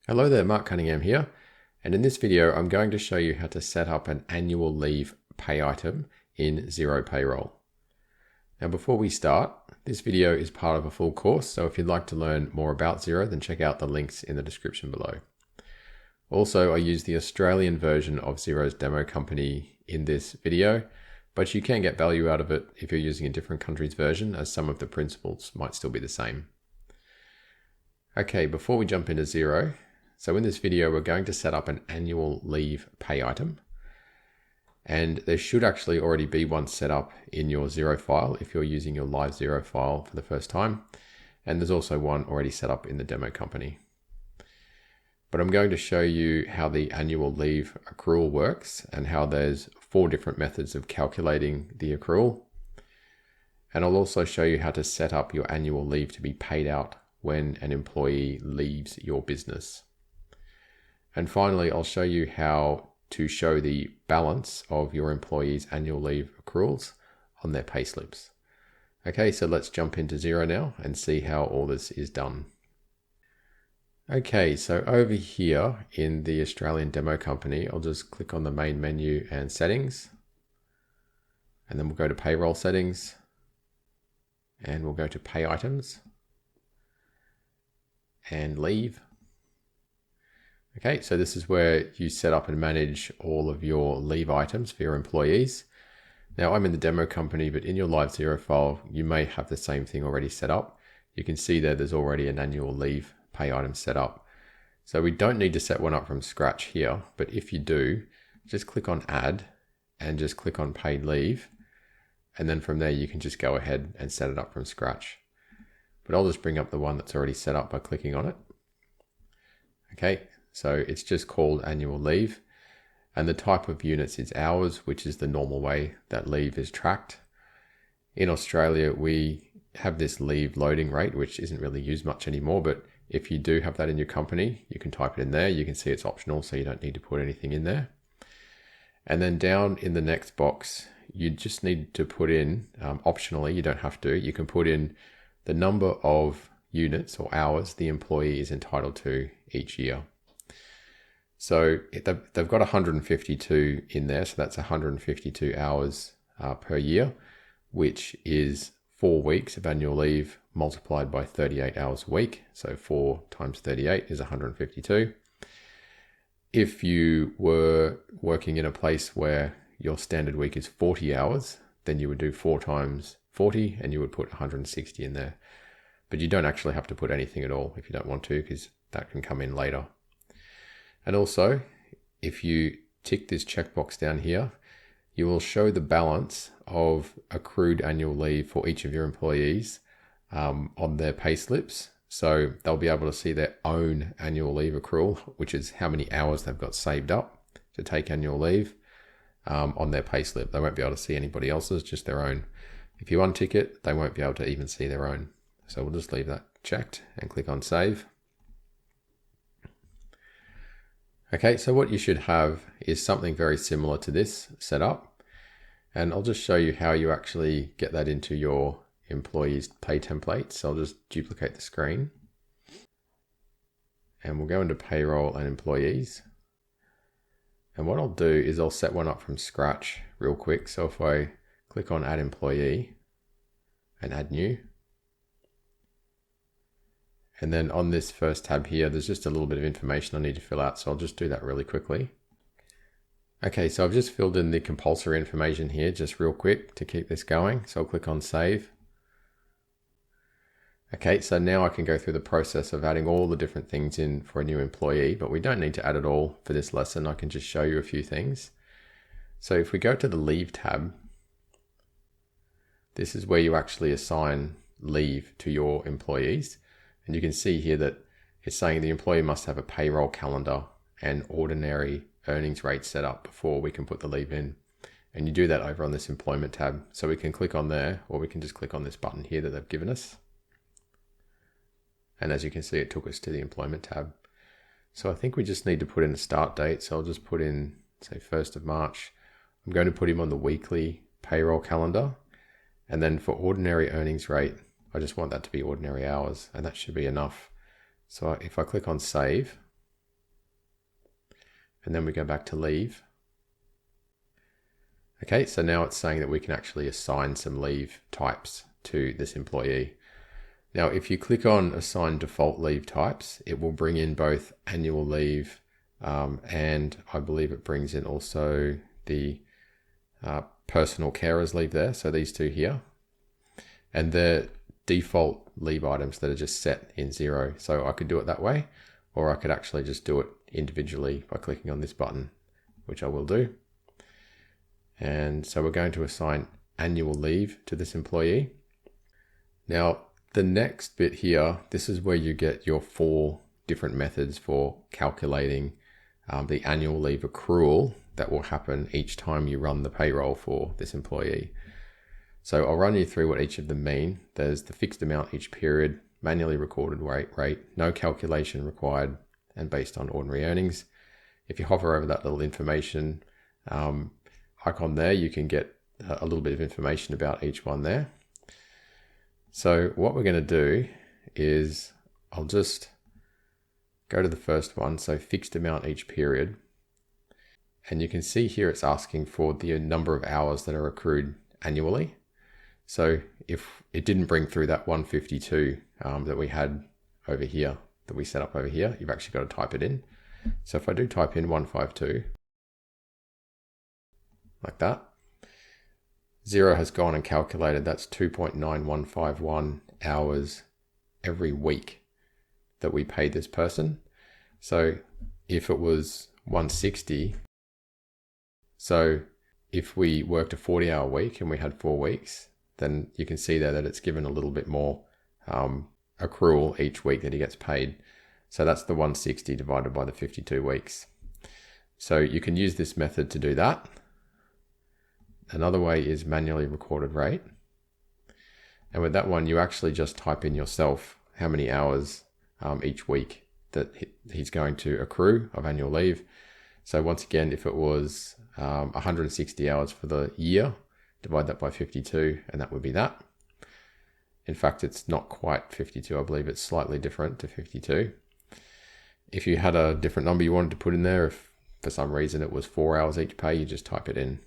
Hello there, Mark Cunningham here, and in this video I'm going to show you how to set up an annual leave pay item in Xero Payroll. Now before we start, this video is part of a full course, so if you'd like to learn more about Xero, then check out the links in the description below. Also, I use the Australian version of Xero's demo company in this video, but you can get value out of it if you're using a different country's version, as some of the principles might still be the same. Okay, before we jump into Xero, so in this video, we're going to set up an annual leave pay item. And there should actually already be one set up in your Xero file if you're using your live Xero file for the first time. And there's also one already set up in the demo company. But I'm going to show you how the annual leave accrual works and how there's 4 different methods of calculating the accrual. And I'll also show you how to set up your annual leave to be paid out when an employee leaves your business. And finally, I'll show you how to show the balance of your employees' annual leave accruals on their payslips. Okay, so let's jump into Xero now and see how all this is done. Okay, so over here in the Australian demo company, I'll just click on the main menu and settings. And then we'll go to payroll settings. And we'll go to pay items. And leave. Okay, so this is where you set up and manage all of your leave items for your employees. Now I'm in the demo company, but in your live Xero file, you may have the same thing already set up. You can see there's already an annual leave pay item set up. So we don't need to set one up from scratch here, but if you do, just click on add and just click on paid leave. And then from there, you can just go ahead and set it up from scratch. But I'll just bring up the one that's already set up by clicking on it. Okay. So it's just called annual leave, and the type of units is hours, which is the normal way that leave is tracked. In Australia, we have this leave loading rate, which isn't really used much anymore, but if you do have that in your company, you can type it in there. You can see it's optional, so you don't need to put anything in there. And then down in the next box, you just need to put in, optionally, you don't have to, you can put in the number of units or hours the employee is entitled to each year. So they've got 152 in there, so that's 152 hours per year, which is 4 weeks of annual leave multiplied by 38 hours a week. So 4 times 38 is 152. If you were working in a place where your standard week is 40 hours, then you would do 4 times 40 and you would put 160 in there. But you don't actually have to put anything at all if you don't want to, because that can come in later. And also, if you tick this checkbox down here, you will show the balance of accrued annual leave for each of your employees on their pay slips. So they'll be able to see their own annual leave accrual, which is how many hours they've got saved up to take annual leave on their pay slip. They won't be able to see anybody else's, just their own. If you untick it, they won't be able to even see their own. So we'll just leave that checked and click on save. Okay, so what you should have is something very similar to this setup. And I'll just show you how you actually get that into your employees pay template. So I'll just duplicate the screen. And we'll go into payroll and employees. And what I'll do is I'll set one up from scratch real quick. So if I click on add employee and add new, and then on this first tab here, there's just a little bit of information I need to fill out. So I'll just do that really quickly. Okay, so I've just filled in the compulsory information here just real quick to keep this going. So I'll click on save. Okay, so now I can go through the process of adding all the different things in for a new employee, but we don't need to add it all for this lesson. I can just show you a few things. So if we go to the leave tab, this is where you actually assign leave to your employees. And you can see here that it's saying the employee must have a payroll calendar and ordinary earnings rate set up before we can put the leave in. And you do that over on this employment tab. So we can click on there, or we can just click on this button here that they've given us. And as you can see, it took us to the employment tab. So I think we just need to put in a start date. So I'll just put in, say, 1st of March. I'm going to put him on the weekly payroll calendar. And then for ordinary earnings rate, I just want that to be ordinary hours, and that should be enough. So if I click on save, and then we go back to leave. Okay, so now it's saying that we can actually assign some leave types to this employee. Now, if you click on assign default leave types, it will bring in both annual leave and I believe it brings in also the personal carers leave there. So these two here, and the default leave items that are just set in Xero. So I could do it that way, or I could actually just do it individually by clicking on this button, which I will do. And so we're going to assign annual leave to this employee. Now, the next bit here, this is where you get your 4 different methods for calculating the annual leave accrual that will happen each time you run the payroll for this employee. So I'll run you through what each of them mean. There's the fixed amount each period, manually recorded rate, no calculation required, and based on ordinary earnings. If you hover over that little information icon there, you can get a little bit of information about each one there. So what we're going to do is I'll just go to the first one, so fixed amount each period. And you can see here it's asking for the number of hours that are accrued annually. So if it didn't bring through that 152 that we had over here, that we set up over here, you've actually got to type it in. So if I do type in 152, like that, Xero has gone and calculated that's 2.9151 hours every week that we paid this person. So if it was 160, so if we worked a 40-hour week and we had 4 weeks, then you can see there that it's given a little bit more accrual each week that he gets paid. So that's the 160 divided by the 52 weeks. So you can use this method to do that. Another way is manually recorded rate. And with that one, you actually just type in yourself how many hours each week that he's going to accrue of annual leave. So once again, if it was 160 hours for the year, divide that by 52, and that would be that. In fact, it's not quite 52. I believe it's slightly different to 52. If you had a different number you wanted to put in there, if for some reason it was 4 hours each pay, you just type it in.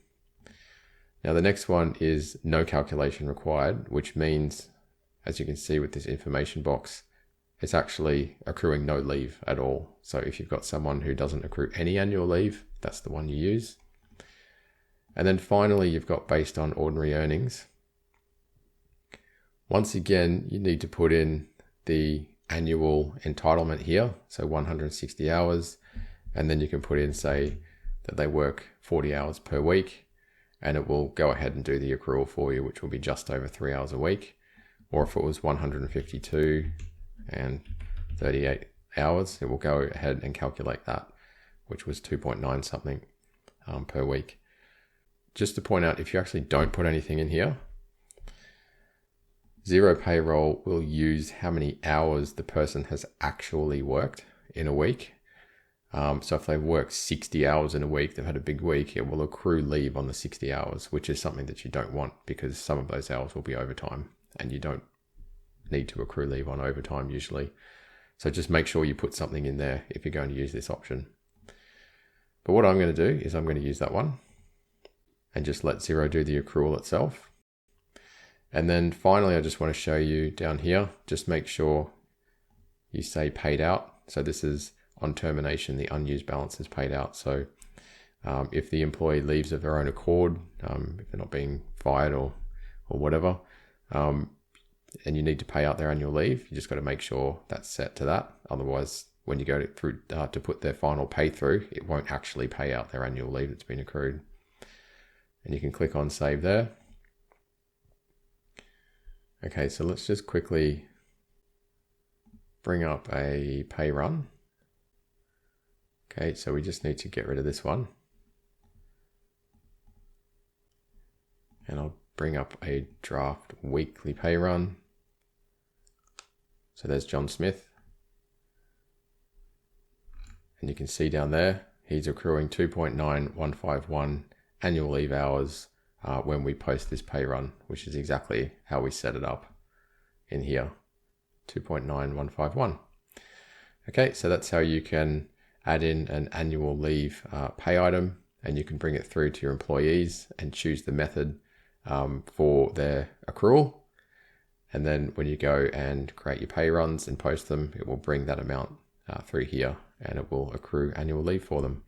Now the next one is no calculation required, which means, as you can see with this information box, it's actually accruing no leave at all. So if you've got someone who doesn't accrue any annual leave, that's the one you use. And then finally, you've got based on ordinary earnings. Once again, you need to put in the annual entitlement here, so 160 hours, and then you can put in, say, that they work 40 hours per week, and it will go ahead and do the accrual for you, which will be just over 3 hours a week. Or if it was 152 and 38 hours, it will go ahead and calculate that, which was 2.9 something per week. Just to point out, if you actually don't put anything in here, Xero Payroll will use how many hours the person has actually worked in a week. So if they've worked 60 hours in a week, they've had a big week, it will accrue leave on the 60 hours, which is something that you don't want because some of those hours will be overtime and you don't need to accrue leave on overtime usually. So just make sure you put something in there if you're going to use this option. But what I'm going to do is I'm going to use that one and just let Xero do the accrual itself. And then finally, I just want to show you down here, just make sure you say paid out. So this is on termination, the unused balance is paid out. So if the employee leaves of their own accord, if they're not being fired or whatever, and you need to pay out their annual leave, you just got to make sure that's set to that. Otherwise, when you go through to put their final pay through, it won't actually pay out their annual leave that's been accrued. And you can click on save there. Okay, so let's just quickly bring up a pay run. Okay, so we just need to get rid of this one. And I'll bring up a draft weekly pay run. So there's John Smith. And you can see down there, he's accruing 2.9151 annual leave hours when we post this pay run, which is exactly how we set it up in here, 2.9151. Okay, so that's how you can add in an annual leave pay item, and you can bring it through to your employees and choose the method for their accrual. And then when you go and create your pay runs and post them, it will bring that amount through here, and it will accrue annual leave for them.